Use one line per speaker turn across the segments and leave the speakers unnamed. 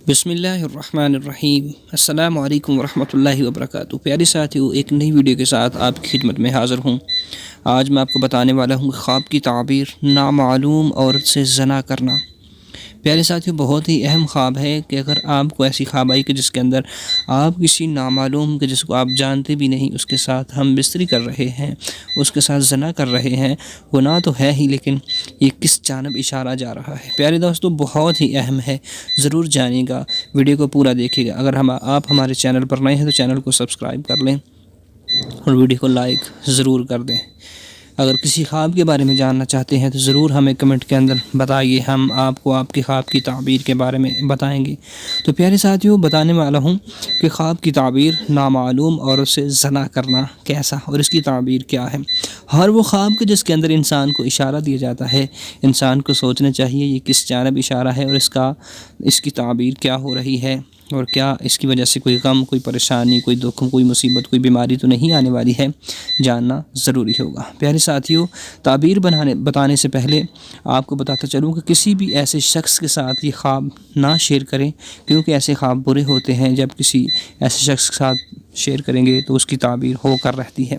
بسم اللہ الرحمن الرحیم۔ السلام علیکم ورحمۃ اللہ وبرکاتہ۔ پیارے ساتھیو، ایک نئی ویڈیو کے ساتھ آپ کی خدمت میں حاضر ہوں۔ آج میں آپ کو بتانے والا ہوں خواب کی تعبیر، نامعلوم عورت سے زنا کرنا۔ پیارے ساتھیو، بہت ہی اہم خواب ہے کہ اگر آپ کو ایسی خواب آئی کہ جس کے اندر آپ کسی نامعلوم کہ جس کو آپ جانتے بھی نہیں اس کے ساتھ ہم بستری کر رہے ہیں، اس کے ساتھ زنا کر رہے ہیں، گناہ تو ہے ہی لیکن یہ کس جانب اشارہ جا رہا ہے۔ پیارے دوستو، بہت ہی اہم ہے، ضرور جانیے گا، ویڈیو کو پورا دیکھیے گا۔ اگر آپ ہمارے چینل پر نئے ہیں تو چینل کو سبسکرائب کر لیں اور ویڈیو کو لائک ضرور کر دیں۔ اگر کسی خواب کے بارے میں جاننا چاہتے ہیں تو ضرور ہمیں کمنٹ کے اندر بتائیے، ہم آپ کو آپ کے خواب کی تعبیر کے بارے میں بتائیں گے۔ تو پیارے ساتھیوں، بتانے والا ہوں کہ خواب کی تعبیر، نامعلوم عورت سے زنا کرنا کیسا اور اس کی تعبیر کیا ہے۔ ہر وہ خواب کے جس کے اندر انسان کو اشارہ دیا جاتا ہے، انسان کو سوچنا چاہیے یہ کس جانب اشارہ ہے اور اس کی تعبیر کیا ہو رہی ہے، اور کیا اس کی وجہ سے کوئی غم، کوئی پریشانی، کوئی دکھ، کوئی مصیبت، کوئی بیماری تو نہیں آنے والی ہے، جاننا ضروری ہوگا۔ پیارے ساتھیوں، تعبیر بتانے سے پہلے آپ کو بتاتا چلوں کہ کسی بھی ایسے شخص کے ساتھ یہ خواب نہ شیئر کریں، کیونکہ ایسے خواب برے ہوتے ہیں۔ جب کسی ایسے شخص کے ساتھ شیئر کریں گے تو اس کی تعبیر ہو کر رہتی ہے۔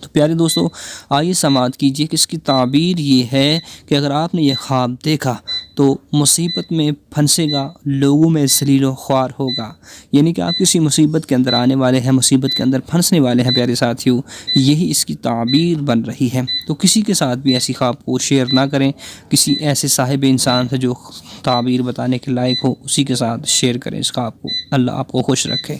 تو پیارے دوستو، آئیے سماعت کیجئے کہ اس کی تعبیر یہ ہے کہ اگر آپ نے یہ خواب دیکھا تو مصیبت میں پھنسے گا، لوگوں میں ذلیل و خوار ہوگا، یعنی کہ آپ کسی مصیبت کے اندر آنے والے ہیں، مصیبت کے اندر پھنسنے والے ہیں۔ پیارے ساتھیوں، یہی اس کی تعبیر بن رہی ہے۔ تو کسی کے ساتھ بھی ایسی خواب کو شیئر نہ کریں، کسی ایسے صاحب انسان سے جو تعبیر بتانے کے لائق ہو اسی کے ساتھ شیئر کریں اس خواب کو۔ اللہ آپ کو خوش رکھے۔